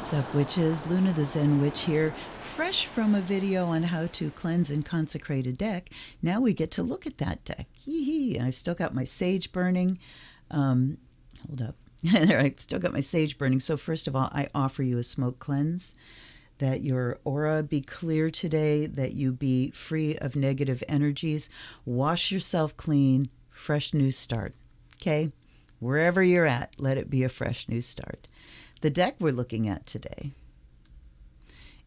What's up, witches? Luna the Zen Witch here, fresh from a video on how to cleanse and consecrate a deck. Now we get to look at that deck. Hee. And I still got my sage burning. Hold up. There, I still got my sage burning. So first of all, I offer you a smoke cleanse, that your aura be clear today, that you be free of negative energies. Wash yourself clean, fresh new start. Okay? Wherever you're at, let it be a fresh new start. The deck we're looking at today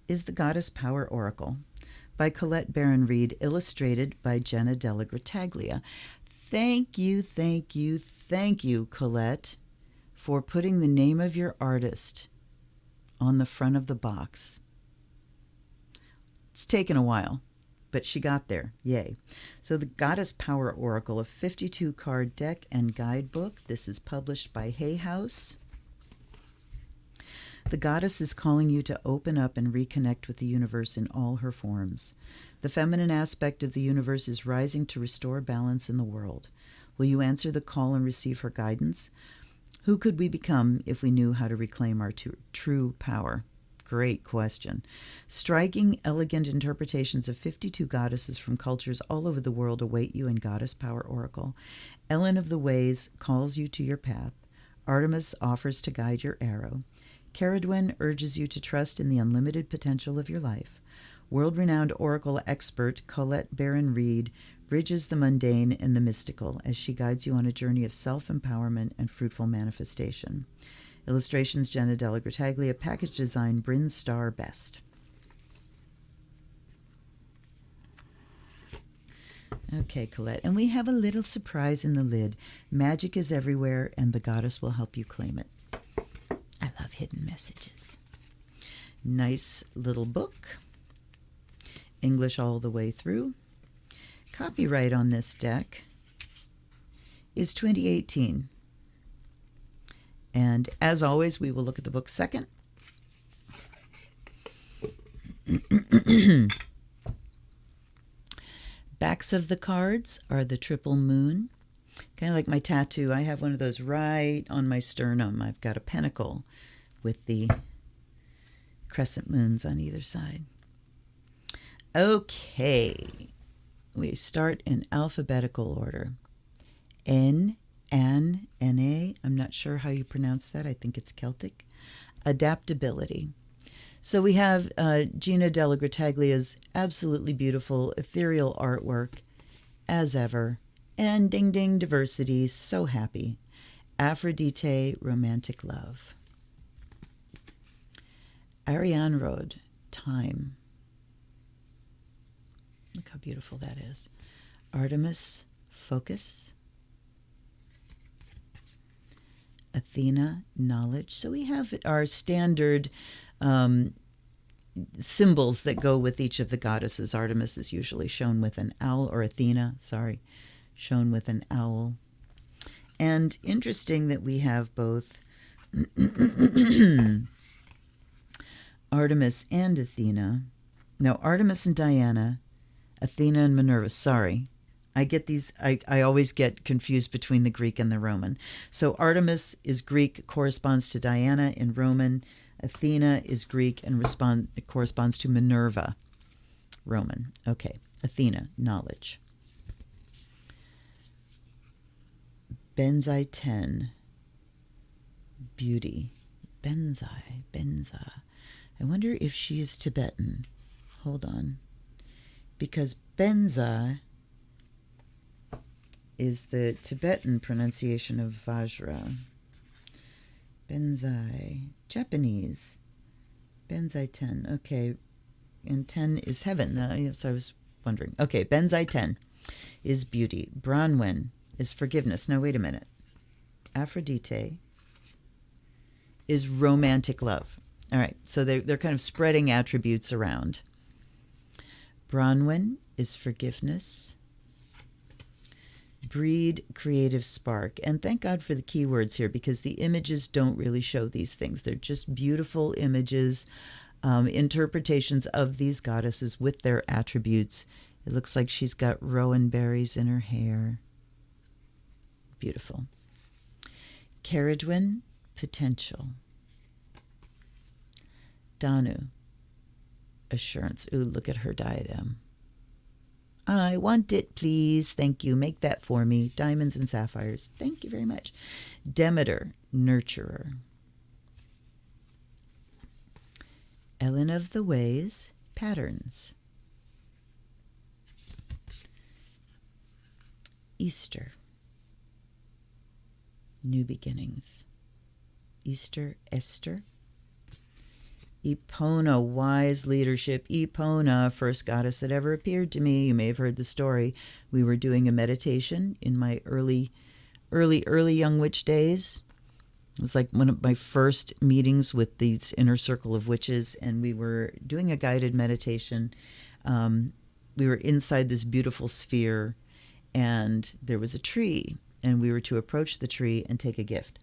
is the Goddess Power Oracle by Colette Baron-Reid, illustrated by Jena DelaGrottaglia. Thank you, Colette, for putting the name of your artist on the front of the box. It's taken a while, but she got there. Yay. So the Goddess Power Oracle, a 52-card deck and guidebook. This is published by Hay House. The goddess is calling you to open up and reconnect with the universe in all her forms. The feminine aspect of the universe is rising to restore balance in the world. Will you answer the call and receive her guidance? Who could we become if we knew how to reclaim our true power? Great question. Striking, elegant interpretations of 52 goddesses from cultures all over the world await you in Goddess Power Oracle. Ellen of the Ways calls you to your path. Artemis offers to guide your arrow. Caradwen urges you to trust in the unlimited potential of your life. World-renowned oracle expert Colette Baron-Reid bridges the mundane and the mystical as she guides you on a journey of self-empowerment and fruitful manifestation. Illustrations Jena DelaGrottaglia. Package design Bryn Star Best. Okay, Colette, and we have a little surprise in the lid. Magic is everywhere, and the goddess will help you claim it. I love hidden messages. Nice little book. English all the way through. Copyright on this deck is 2018. And as always, we will look at the book second. Backs of the cards are the triple moon. Kind of like my tattoo. I have one of those right on my sternum. I've got a pentacle with the crescent moons on either side. Okay. We start in alphabetical order. N, An, N-A. I'm not sure how you pronounce that. I think it's Celtic. Adaptability. So we have Jena DelaGrottaglia's absolutely beautiful ethereal artwork, as ever. And ding ding, diversity, so happy. Aphrodite, romantic love. Arianrhod, time. Look how beautiful that is. Artemis, focus. Athena, knowledge. So we have our standard symbols that go with each of the goddesses. Artemis is usually shown with an owl, or Athena, sorry, shown with an owl. And interesting that we have both Artemis and Athena. No, Artemis and Diana, Athena and Minerva. Sorry, I get these, I always get confused between the Greek and the Roman. So Artemis is Greek, corresponds to Diana in Roman. Athena is Greek and corresponds to Minerva, Roman. Okay, Athena, knowledge. Benzai 10, beauty. Benza. I wonder if she is Tibetan. Hold on. Because Benza is the Tibetan pronunciation of Vajra. Benzai. Japanese. Benzai 10. Okay. And 10 is heaven. So I was wondering. Okay, Benzai 10 is beauty. Bronwyn is forgiveness. Now, wait a minute. Aphrodite is romantic love. All right, so they're kind of spreading attributes around. Bronwyn is forgiveness. Breed, creative spark. And thank God for the keywords here, because the images don't really show these things. They're just beautiful images, interpretations of these goddesses with their attributes. It looks like she's got rowan berries in her hair. Beautiful. Caradwen, potential. Danu, assurance. Ooh, look at her diadem. I want it, please. Thank you. Make that for me. Diamonds and sapphires. Thank you very much. Demeter, nurturer. Ellen of the Ways, patterns. Easter, new beginnings. Easter, Esther. Epona, wise leadership. Epona, first goddess that ever appeared to me. You may have heard the story. We were doing a meditation in my early young witch days. It was like one of my first meetings with these inner circle of witches, and we were doing a guided meditation. We were inside this beautiful sphere, and there was a tree, and we were to approach the tree and take a gift.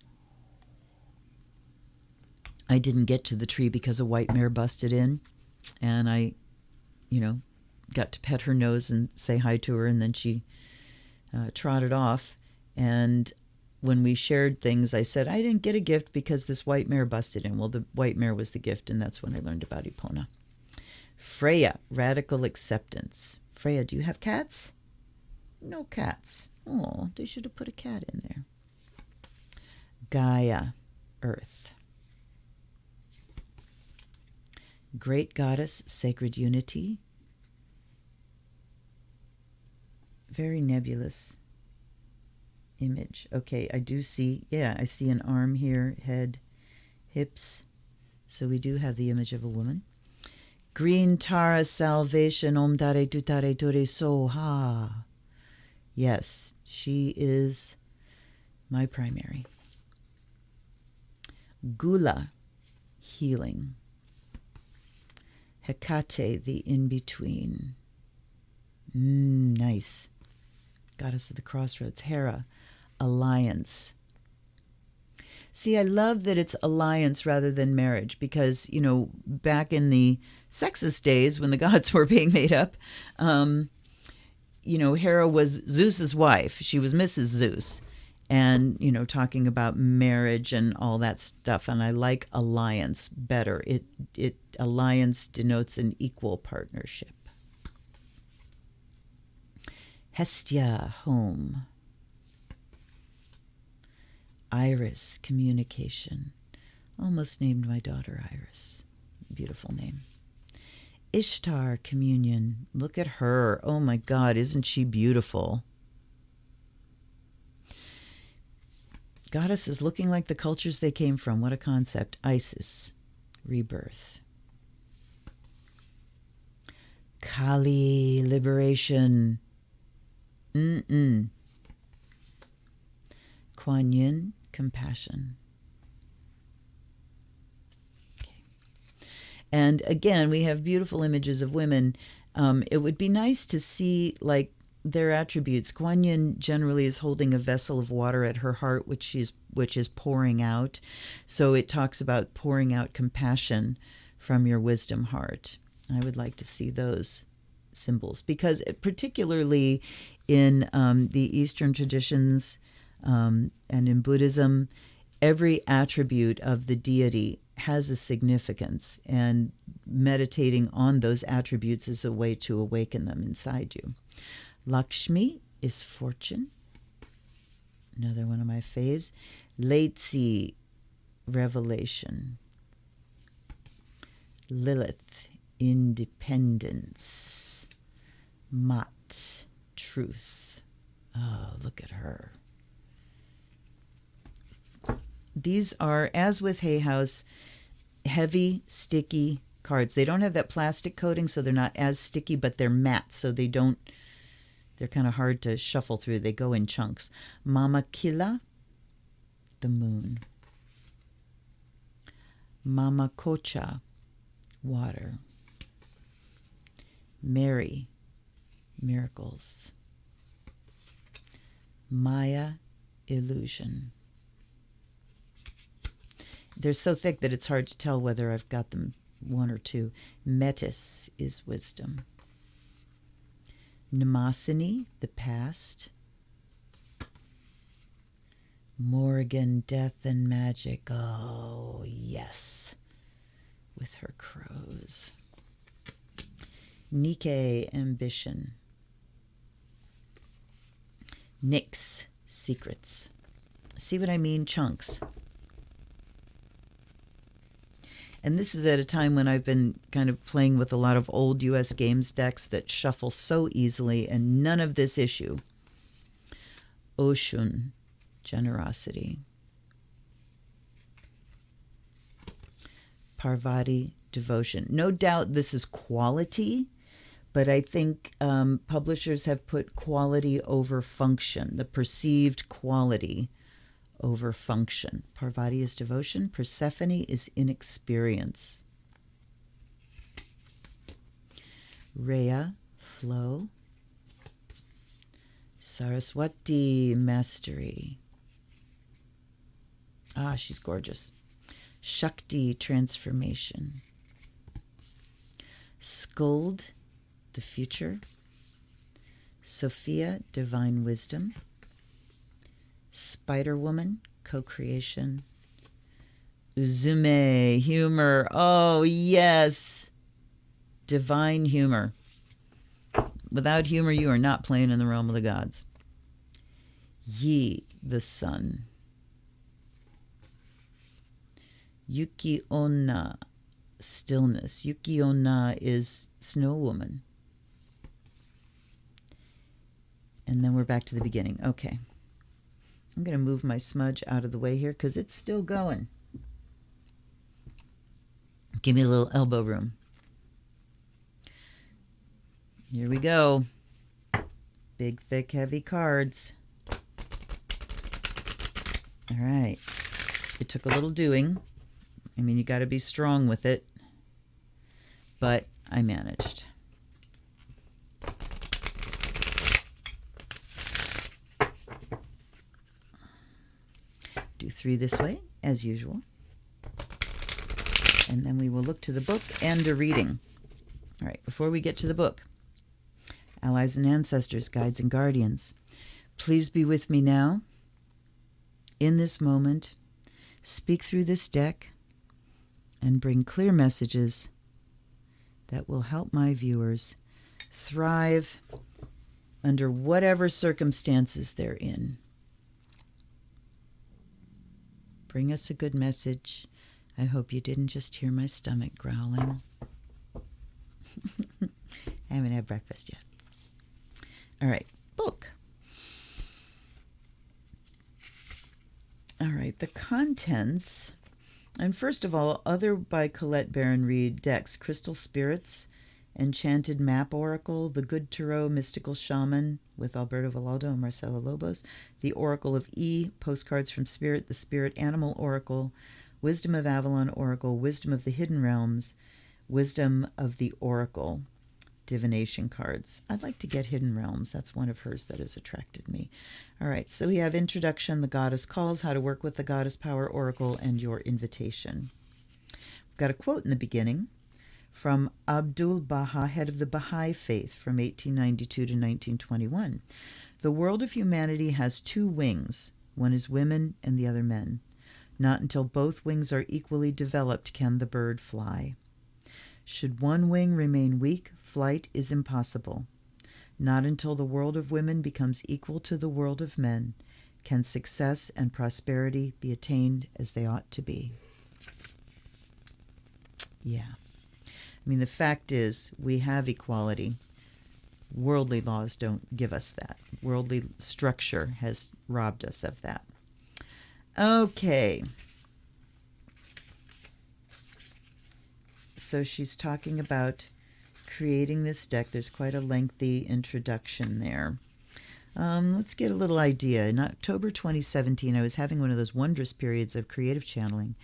I didn't get to the tree because a white mare busted in, and I, got to pet her nose and say hi to her, and then she trotted off. And when we shared things, I said, I didn't get a gift because this white mare busted in. Well, the white mare was the gift, and that's when I learned about Epona. Freya, radical acceptance. Freya, do you have cats? No cats. Oh, they should have put a cat in there. Gaia, earth. Great goddess, sacred unity. Very nebulous image. Okay, I do see, I see an arm here, head, hips. So we do have the image of a woman. Green Tara, salvation, Om Dare Tutare Ture Soha. Yes, she is my primary. Gula, healing. Hecate, the in-between. Nice. Goddess of the crossroads. Hera, alliance. See, I love that it's alliance rather than marriage because, back in the sexist days when the gods were being made up, Hera was Zeus's wife. She was Mrs. Zeus. And, talking about marriage and all that stuff. And I like alliance better. Alliance denotes an equal partnership. Hestia, home. Iris, communication. Almost named my daughter Iris. Beautiful name. Ishtar, communion. Look at her. Oh my God, isn't she beautiful? Goddesses looking like the cultures they came from. What a concept. Isis, rebirth. Kali, liberation. Kuan Yin, compassion. Okay. And again, we have beautiful images of women. It would be nice to see their attributes. Kuan Yin generally is holding a vessel of water at her heart, which is pouring out. So it talks about pouring out compassion from your wisdom heart. I would like to see those symbols because particularly in the Eastern traditions and in Buddhism, every attribute of the deity has a significance, and meditating on those attributes is a way to awaken them inside you. Lakshmi is fortune. Another one of my faves. Laitsi, revelation. Lilith, independence. Mat, truth. Oh, look at her. These are, as with Hay House, heavy, sticky cards. They don't have that plastic coating, so they're not as sticky, but they're matte, so they're kind of hard to shuffle through. They go in chunks. Mama Kila, the moon. Mama Kocha, water. Mary, miracles. Maya, illusion. They're so thick that it's hard to tell whether I've got them one or two. Metis is wisdom. Namasini, the past. Morgan, death and magic. Oh, yes. with her crows. Nike, ambition. Nyx, secrets. See what I mean? Chunks. And this is at a time when I've been kind of playing with a lot of old US games decks that shuffle so easily, and none of this issue. Oshun, generosity. Parvati, devotion. No doubt this is quality, but I think publishers have put quality over function, the perceived quality over function. Parvati is devotion. Persephone is inexperience. Rhea, flow. Saraswati, mastery. Ah, she's gorgeous. Shakti, transformation. Skuld, the future. Sophia, divine wisdom. Spider-Woman, co-creation. Uzume, humor. Oh, yes. Divine humor. Without humor, you are not playing in the realm of the gods. Yi, the sun. Yuki Onna, stillness. Yuki Onna is Snow Woman. And then we're back to the beginning. Okay. I'm going to move my smudge out of the way here because it's still going. Give me a little elbow room. Here we go. Big, thick, heavy cards. All right. It took a little doing. I mean, you got to be strong with it. But I managed. Do 3 this way, as usual. And then we will look to the book and a reading. All right, before we get to the book, allies and ancestors, guides and guardians, please be with me now. In this moment, speak through this deck and bring clear messages that will help my viewers thrive under whatever circumstances they're in. Bring us a good message. I hope you didn't just hear my stomach growling. I haven't had breakfast yet. All right, book. All right, the contents. And first of all, other by Colette Baron-Reid decks: Crystal Spirits, Enchanted Map Oracle, The Good Tarot, Mystical Shaman with Alberto Vallaldo and Marcela Lobos, The Oracle of E, Postcards from Spirit, The Spirit Animal Oracle, Wisdom of Avalon Oracle, Wisdom of the Hidden Realms, Wisdom of the Oracle, divination cards. I'd like to get Hidden Realms. That's one of hers that has attracted me. All right, so we have Introduction, The Goddess Calls, How to Work with the Goddess Power Oracle, and Your Invitation. We've got a quote in the beginning from Abdul Baha, head of the Baha'i Faith, from 1892 to 1921. The world of humanity has 2 wings. One is women and the other men. Not until both wings are equally developed can the bird fly. Should one wing remain weak, flight is impossible. Not until the world of women becomes equal to the world of men can success and prosperity be attained as they ought to be. Yeah. I mean, the fact is, we have equality. Worldly laws don't give us that. Worldly structure has robbed us of that. Okay. So she's talking about creating this deck. There's quite a lengthy introduction there. Let's get a little idea. In October 2017, I was having one of those wondrous periods of creative channeling,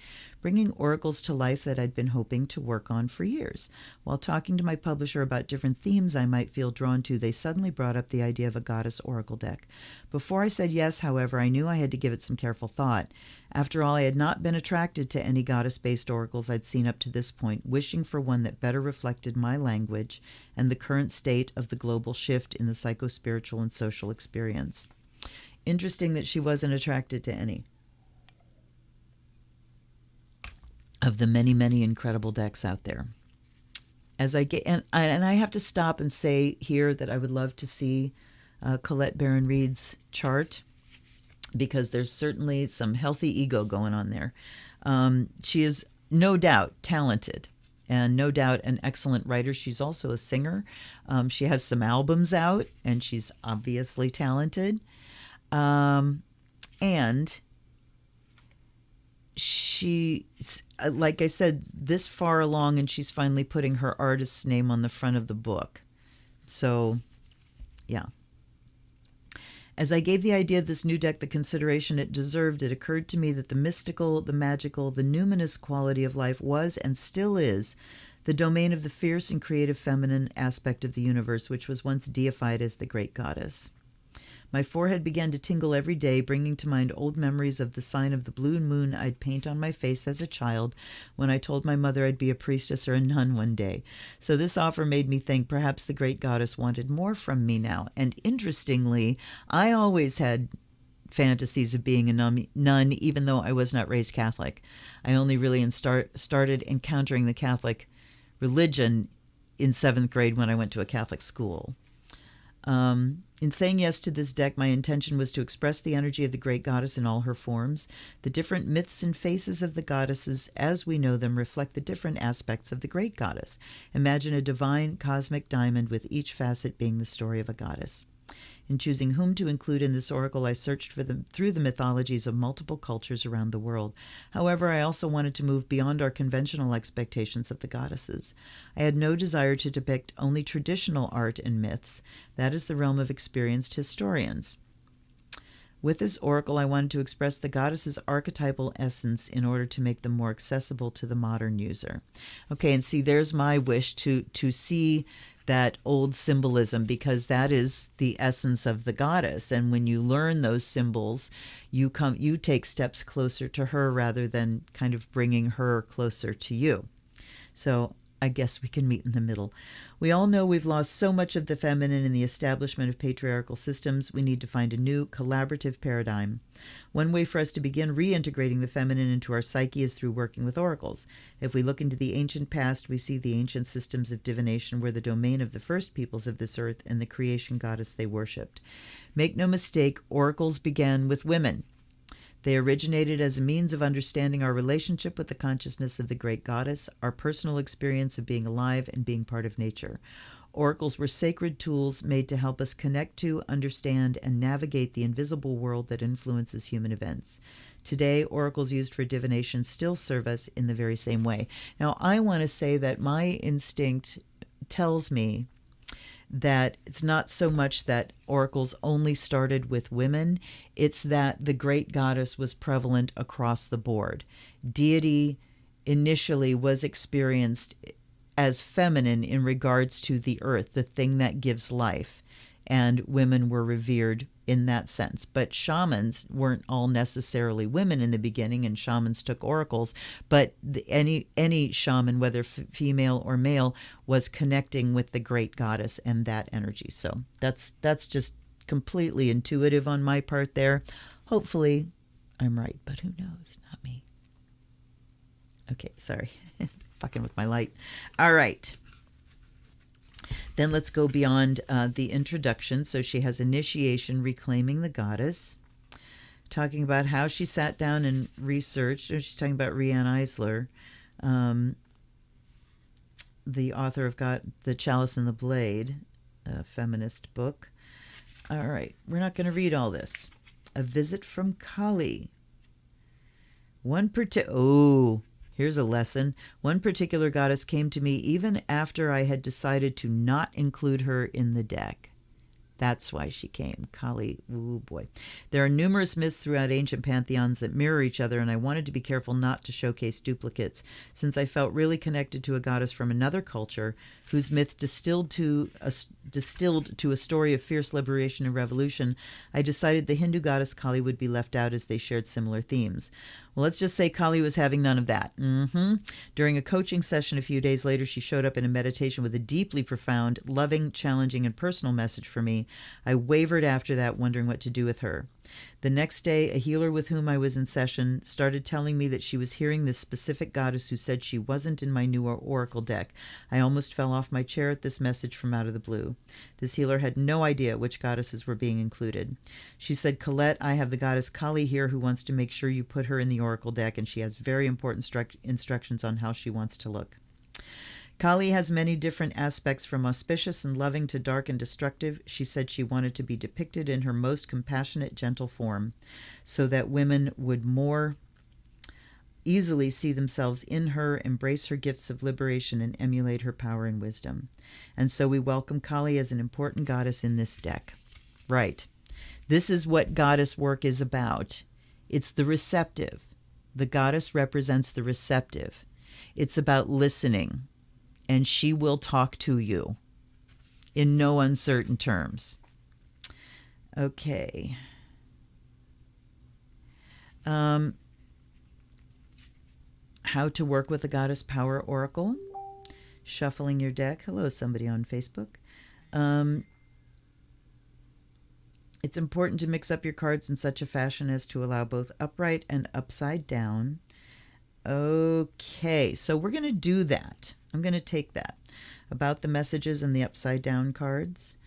bringing oracles to life that I'd been hoping to work on for years. While talking to my publisher about different themes I might feel drawn to, they suddenly brought up the idea of a goddess oracle deck. Before I said yes, however, I knew I had to give it some careful thought. After all, I had not been attracted to any goddess-based oracles I'd seen up to this point, wishing for one that better reflected my language and the current state of the global shift in the psycho-spiritual and social experience. Interesting that she wasn't attracted to any. of the many, many incredible decks out there. As I get, and I have to stop and say here that I would love to see Colette Baron-Reid's chart, because there's certainly some healthy ego going on there. She is no doubt talented and no doubt an excellent writer. She's also a singer. She has some albums out, and she's obviously talented. And she, like I said, this far along, and she's finally putting her artist's name on the front of the book. So, yeah. As I gave the idea of this new deck the consideration it deserved, it occurred to me that the mystical, the magical, the numinous quality of life was and still is the domain of the fierce and creative feminine aspect of the universe, which was once deified as the great goddess. My forehead began to tingle every day, bringing to mind old memories of the sign of the blue moon I'd paint on my face as a child when I told my mother I'd be a priestess or a nun one day. So this offer made me think perhaps the great goddess wanted more from me now. And interestingly, I always had fantasies of being a nun, even though I was not raised Catholic. I only really started encountering the Catholic religion in 7th grade when I went to a Catholic school. In saying yes to this deck, my intention was to express the energy of the great goddess in all her forms. The different myths and faces of the goddesses, as we know them, reflect the different aspects of the great goddess. Imagine a divine cosmic diamond with each facet being the story of a goddess. In choosing whom to include in this oracle, I searched for them through the mythologies of multiple cultures around the world. However, I also wanted to move beyond our conventional expectations of the goddesses. I had no desire to depict only traditional art and myths. That is the realm of experienced historians. With this oracle, I wanted to express the goddess's archetypal essence in order to make them more accessible to the modern user. Okay, and see, there's my wish to see that old symbolism, because that is the essence of the goddess. And when you learn those symbols, you take steps closer to her rather than kind of bringing her closer to you. So I guess we can meet in the middle. We all know we've lost so much of the feminine in the establishment of patriarchal systems. We need to find a new collaborative paradigm. One way for us to begin reintegrating the feminine into our psyche is through working with oracles. If we look into the ancient past, we see the ancient systems of divination were the domain of the first peoples of this earth and the creation goddess they worshipped. Make no mistake, oracles began with women. They originated as a means of understanding our relationship with the consciousness of the great goddess, our personal experience of being alive and being part of nature. Oracles were sacred tools made to help us connect to, understand, and navigate the invisible world that influences human events. Today, oracles used for divination still serve us in the very same way. Now, I want to say that my instinct tells me that it's not so much that oracles only started with women, it's that the great goddess was prevalent across the board. Deity initially was experienced as feminine in regards to the earth, the thing that gives life, and women were revered in that sense. But shamans weren't all necessarily women in the beginning, and shamans took oracles, but any shaman, whether female or male, was connecting with the great goddess and that energy. So that's just completely intuitive on my part there. Hopefully I'm right, but who knows? Not me. Okay, sorry. Fucking with my light. All right. Then let's go beyond the introduction. So she has initiation, reclaiming the goddess, talking about how she sat down and researched. She's talking about Riane Eisler, the author of The Chalice and the Blade, a feminist book. All right, we're not going to read all this. A visit from Kali. Here's a lesson. One particular goddess came to me even after I had decided to not include her in the deck. That's why she came. Kali, ooh boy. There are numerous myths throughout ancient pantheons that mirror each other, and I wanted to be careful not to showcase duplicates, since I felt really connected to a goddess from another culture whose myth distilled to a story of fierce liberation and revolution. I decided the Hindu goddess Kali would be left out as they shared similar themes. Well, let's just say Kali was having none of that. During a coaching session a few days later, she showed up in a meditation with a deeply profound, loving, challenging, and personal message for me. I wavered after that, wondering what to do with her. The next day, a healer with whom I was in session started telling me that she was hearing this specific goddess who said she wasn't in my new oracle deck. I almost fell off my chair at this message from out of the blue. This healer had no idea which goddesses were being included. She said, Colette, I have the goddess Kali here who wants to make sure you put her in the oracle deck, and she has very important instructions on how she wants to look. Kali has many different aspects, from auspicious and loving to dark and destructive. She said she wanted to be depicted in her most compassionate, gentle form, so that women would more easily see themselves in her, embrace her gifts of liberation, and emulate her power and wisdom. And so we welcome Kali as an important goddess in this deck. Right. This is what goddess work is about. It's the receptive. The goddess represents the receptive. It's about listening. And she will talk to you in no uncertain terms. Okay. How to work with the Goddess Power Oracle. Shuffling your deck. Hello, somebody on Facebook. It's important to mix up your cards in such a fashion as to allow both upright and upside down. Okay, so we're going to do that. I'm going to take that. About the messages and the upside down cards.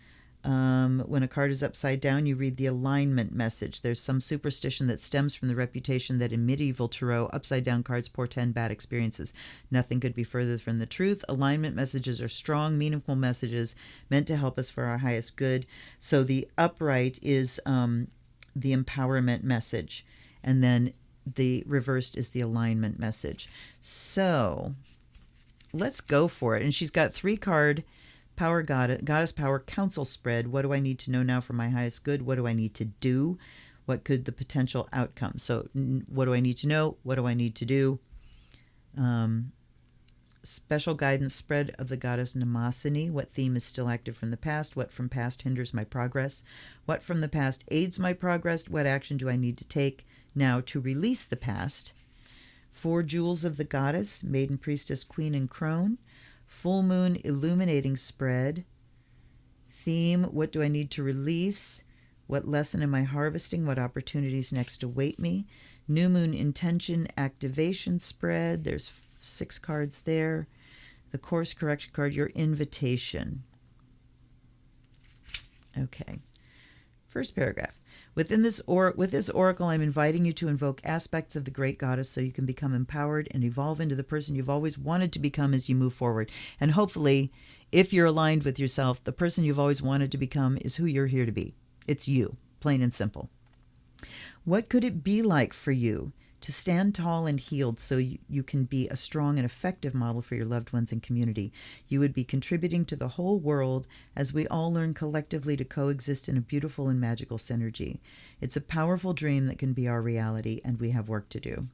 When a card is upside down, you read the alignment message. There's some superstition that stems from the reputation that in medieval tarot, upside down cards portend bad experiences. Nothing could be further from the truth. Alignment messages are strong, meaningful messages meant to help us for our highest good. So the upright is the empowerment message, and then the reversed is the alignment message. So let's go for it. And she's got 3-card Power Goddess Power Council spread. What do I need to know now for my highest good? What do I need to do? What could the potential outcome? So what do I need to know? What do I need to do? Special guidance spread of the goddess Namasini. What theme is still active from the past? What from past hinders my progress? What from the past aids my progress? What action do I need to take now to release the past? 4 jewels of the goddess, maiden, priestess, queen, and crone. Full moon illuminating spread. Theme, what do I need to release? What lesson am I harvesting? What opportunities next await me? New moon intention activation spread. There's 6 cards there. The course correction card, your invitation. Okay. First paragraph. With this oracle, I'm inviting you to invoke aspects of the great goddess so you can become empowered and evolve into the person you've always wanted to become as you move forward. And hopefully, if you're aligned with yourself, the person you've always wanted to become is who you're here to be. It's you, plain and simple. What could it be like for you to stand tall and healed so you can be a strong and effective model for your loved ones and community? You would be contributing to the whole world as we all learn collectively to coexist in a beautiful and magical synergy. It's a powerful dream that can be our reality, and we have work to do.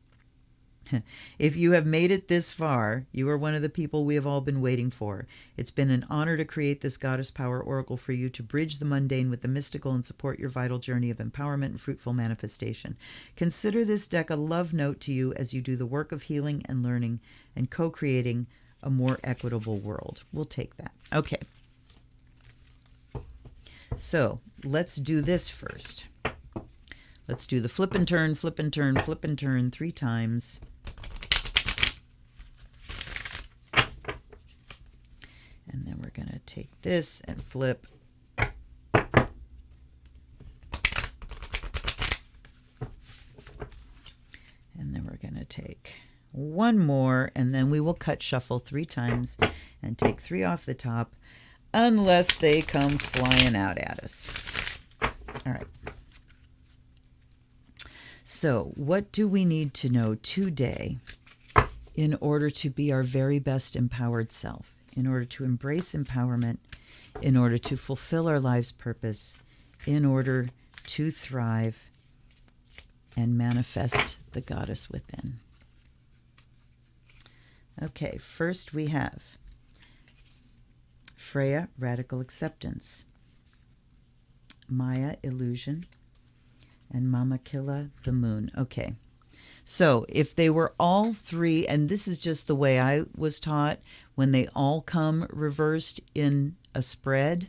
If you have made it this far, you are one of the people we have all been waiting for. It's been an honor to create this Goddess Power Oracle for you to bridge the mundane with the mystical and support your vital journey of empowerment and fruitful manifestation. Consider this deck a love note to you as you do the work of healing and learning and co-creating a more equitable world. We'll take that. Okay. So let's do this first. Let's do the flip and turn, flip and turn, flip and turn 3 times. And then we're going to take this and flip. And then we're going to take one more, and then we will cut shuffle 3 times and take 3 off the top, unless they come flying out at us. All right. So what do we need to know today in order to be our very best empowered self, in order to embrace empowerment, in order to fulfill our life's purpose, in order to thrive and manifest the goddess within? Okay, first we have Freya, radical acceptance, Maya, illusion, and Mama Killa, the moon. Okay. So if they were all 3, and this is just the way I was taught, when they all come reversed in a spread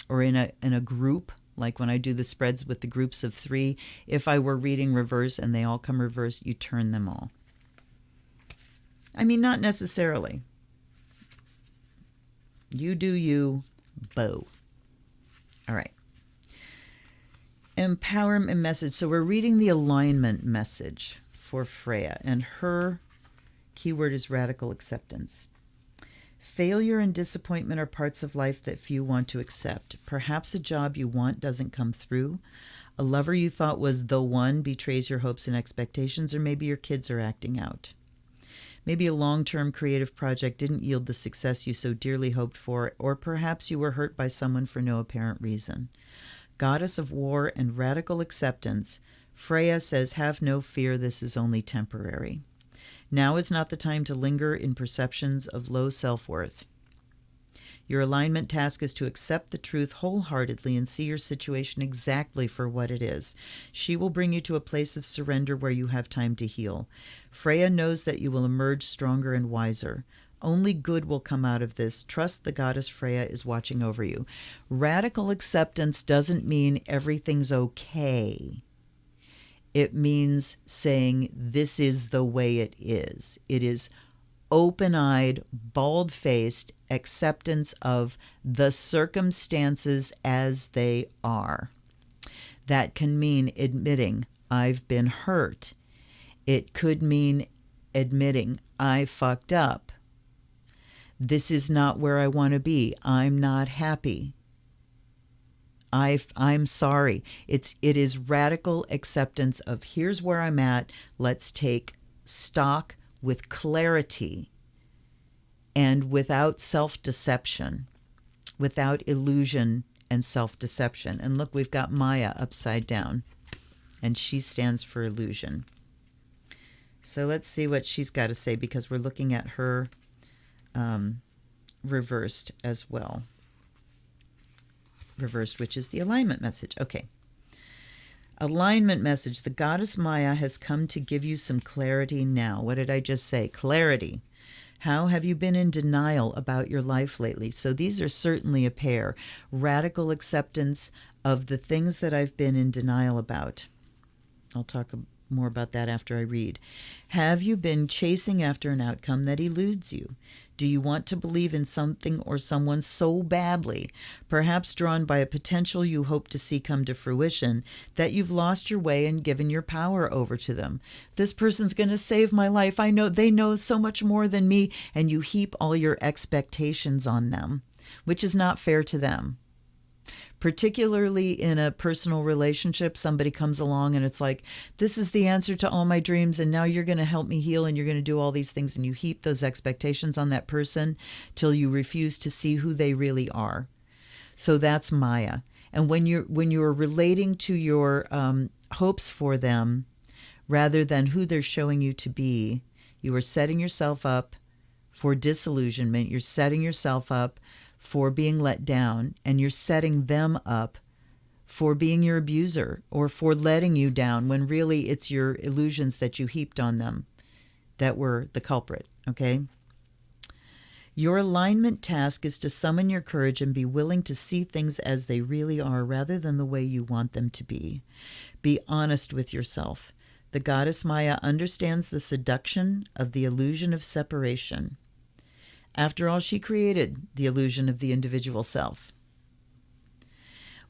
or in a group Like when I do the spreads with the groups of 3, if I were reading reverse and they all come reverse, you turn them all. I mean, not necessarily. You do you, Bo. All right. Empowerment message. So we're reading the alignment message for Freya, and her keyword is radical acceptance. Failure and disappointment are parts of life that few want to accept. Perhaps a job you want doesn't come through. A lover you thought was the one betrays your hopes and expectations, or maybe your kids are acting out. Maybe a long-term creative project didn't yield the success you so dearly hoped for, or perhaps you were hurt by someone for no apparent reason. Goddess of war and radical acceptance, Freya says, have no fear, this is only temporary. Now is not the time to linger in perceptions of low self-worth. Your alignment task is to accept the truth wholeheartedly and see your situation exactly for what it is. She will bring you to a place of surrender where you have time to heal. Freya knows that you will emerge stronger and wiser. Only good will come out of this. Trust the goddess Freya is watching over you. Radical acceptance doesn't mean everything's okay. It means saying this is the way it is. It is open-eyed, bald-faced acceptance of the circumstances as they are. That can mean admitting I've been hurt. It could mean admitting I fucked up. This is not where I want to be. I'm not happy. I'm sorry. It is radical acceptance of here's where I'm at. Let's take stock with clarity and without self-deception, without illusion and self-deception. And look, we've got Maya upside down, and she stands for illusion. So let's see what she's got to say, because we're looking at her reversed as well. Reversed, which is the alignment message. Okay. Alignment message. The goddess Maya has come to give you some clarity now. What did I just say? Clarity. How have you been in denial about your life lately? So these are certainly a pair. Radical acceptance of the things that I've been in denial about. I'll talk more about that after I read. Have you been chasing after an outcome that eludes you? Do you want to believe in something or someone so badly, perhaps drawn by a potential you hope to see come to fruition, that you've lost your way and given your power over to them? This person's going to save my life. I know they know so much more than me, and you heap all your expectations on them, which is not fair to them. Particularly in a personal relationship, somebody comes along and it's like, this is the answer to all my dreams, and now you're going to help me heal, and you're going to do all these things, and you heap those expectations on that person till you refuse to see who they really are. So that's Maya. And when you're relating to your hopes for them rather than who they're showing you to be, you are setting yourself up for disillusionment. You're setting yourself up for being let down, and you're setting them up for being your abuser or for letting you down, when really it's your illusions that you heaped on them that were the culprit, okay? Your alignment task is to summon your courage and be willing to see things as they really are rather than the way you want them to be. Be honest with yourself. The goddess Maya understands the seduction of the illusion of separation. After all, she created the illusion of the individual self.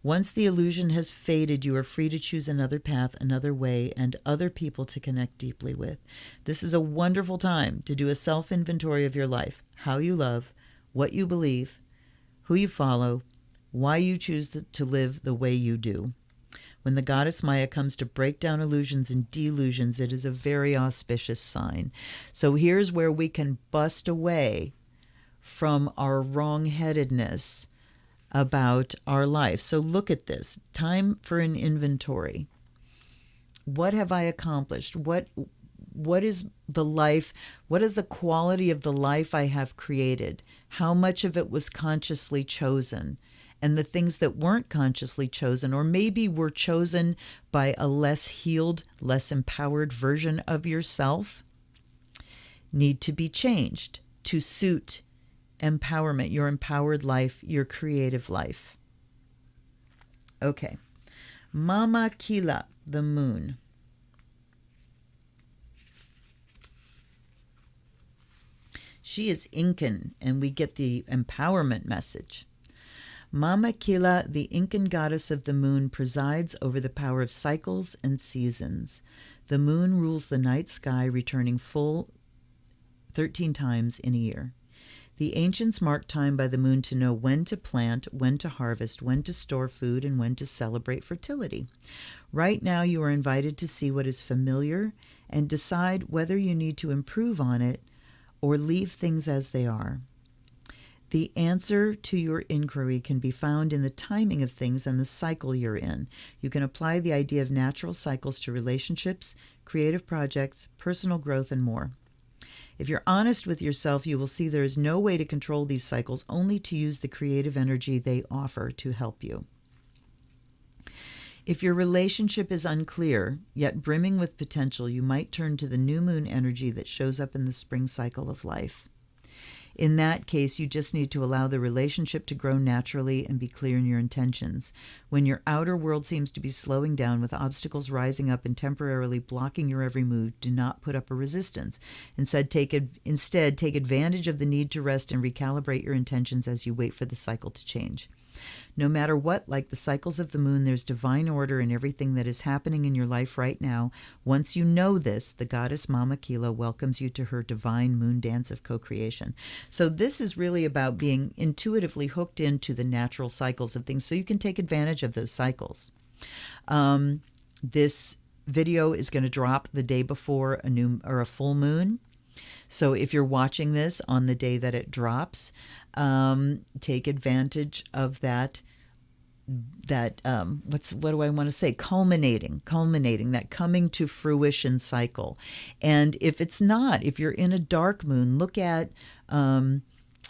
Once the illusion has faded, you are free to choose another path, another way, and other people to connect deeply with. This is a wonderful time to do a self-inventory of your life, how you love, what you believe, who you follow, why you choose to live the way you do. When the goddess Maya comes to break down illusions and delusions, it is a very auspicious sign. So here's where we can bust away from our wrong-headedness about our life. So look at this. Time for an inventory. What have I accomplished? What is the life? What is the quality of the life I have created? How much of it was consciously chosen? And the things that weren't consciously chosen, or maybe were chosen by a less healed, less empowered version of yourself, need to be changed to suit empowerment, your empowered life, your creative life. Okay. Mama Kila, the moon. She is Incan, and we get the empowerment message. Mama Kila, the Incan goddess of the moon, presides over the power of cycles and seasons. The moon rules the night sky, returning full 13 times in a year. The ancients marked time by the moon to know when to plant, when to harvest, when to store food, and when to celebrate fertility. Right now, you are invited to see what is familiar and decide whether you need to improve on it or leave things as they are. The answer to your inquiry can be found in the timing of things and the cycle you're in. You can apply the idea of natural cycles to relationships, creative projects, personal growth, and more. If you're honest with yourself, you will see there is no way to control these cycles, only to use the creative energy they offer to help you. If your relationship is unclear, yet brimming with potential, you might turn to the new moon energy that shows up in the spring cycle of life. In that case, you just need to allow the relationship to grow naturally and be clear in your intentions. When your outer world seems to be slowing down with obstacles rising up and temporarily blocking your every move, do not put up a resistance. Instead, take advantage of the need to rest and recalibrate your intentions as you wait for the cycle to change. No matter what, like the cycles of the moon, there's divine order in everything that is happening in your life right now. Once you know this, the goddess Mama Kila welcomes you to her divine moon dance of co-creation. So this is really about being intuitively hooked into the natural cycles of things so you can take advantage of those cycles. This video is going to drop the day before a full moon. So if you're watching this on the day that it drops, take advantage of that culminating, that coming to fruition cycle. And if you're in a dark moon, look at,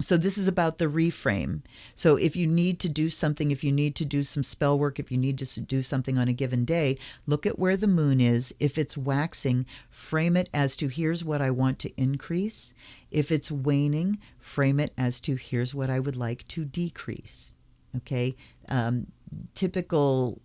so this is about the reframe. So if you need to do something, if you need to do some spell work, if you need to do something on a given day, look at where the moon is. If it's waxing, frame it as to here's what I want to increase. If it's waning, frame it as to here's what I would like to decrease. Okay, typical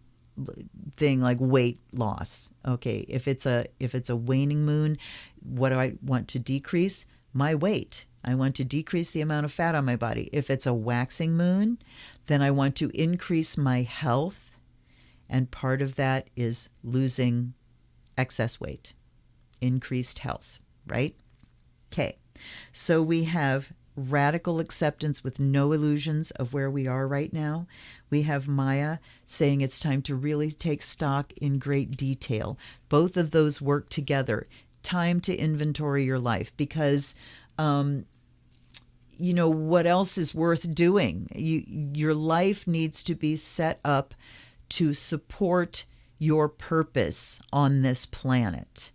thing like weight loss. Okay, if it's a waning moon, what do I want to decrease? My weight. I want to decrease the amount of fat on my body. If it's a waxing moon, then I want to increase my health, and part of that is losing excess weight, increased health, right? Okay, so we have radical acceptance with no illusions of where we are right now. We have Maya saying it's time to really take stock in great detail. Both of those work together. Time to inventory your life, because what else is worth doing? Your life needs to be set up to support your purpose on this planet.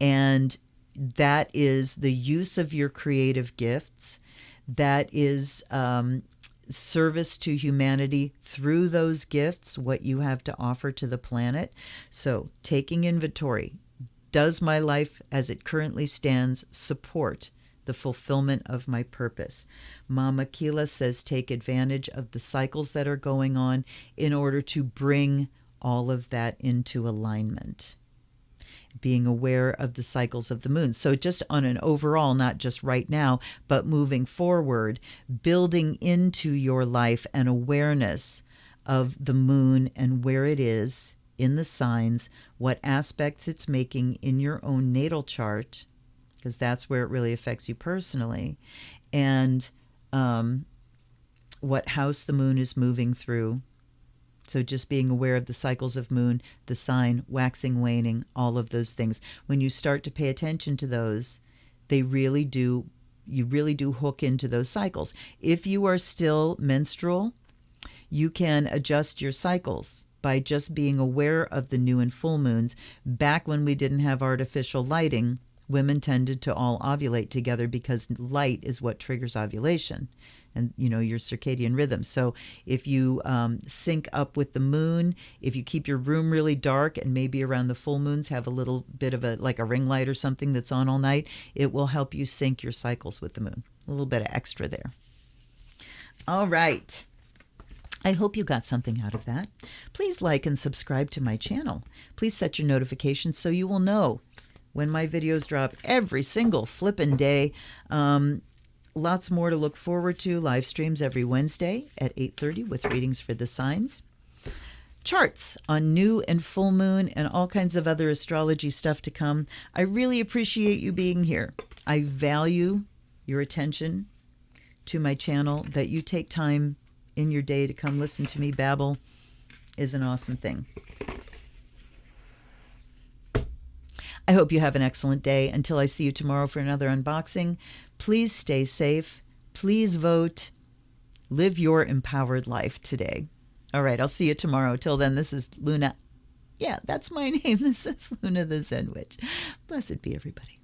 And that is the use of your creative gifts. That is service to humanity through those gifts, what you have to offer to the planet. So taking inventory. Does my life as it currently stands support the fulfillment of my purpose? Mama Kila says take advantage of the cycles that are going on in order to bring all of that into alignment. Being aware of the cycles of the moon. So just on an overall, not just right now, but moving forward, building into your life an awareness of the moon and where it is in the signs, what aspects it's making in your own natal chart, because that's where it really affects you personally, and what house the moon is moving through. So just being aware of the cycles of moon, the sign, waxing, waning, all of those things. When you start to pay attention to those, you really do hook into those cycles. If you are still menstrual, you can adjust your cycles by just being aware of the new and full moons. Back when we didn't have artificial lighting, women tended to all ovulate together because light is what triggers ovulation and, your circadian rhythm. So if you sync up with the moon, if you keep your room really dark and maybe around the full moons have a little bit of like a ring light or something that's on all night, it will help you sync your cycles with the moon. A little bit of extra there. All right. I hope you got something out of that. Please like and subscribe to my channel. Please set your notifications so you will know when my videos drop every single flippin' day. Lots more to look forward to. Live streams every Wednesday at 8:30 with readings for the signs. Charts on new and full moon and all kinds of other astrology stuff to come. I really appreciate you being here. I value your attention to my channel. That you take time in your day to come listen to me babble is an awesome thing. I hope you have an excellent day. Until I see you tomorrow for another unboxing, please stay safe. Please vote. Live your empowered life today. All right, I'll see you tomorrow. Till then, this is Luna. Yeah, that's my name. This is Luna the Zen Witch. Blessed be everybody.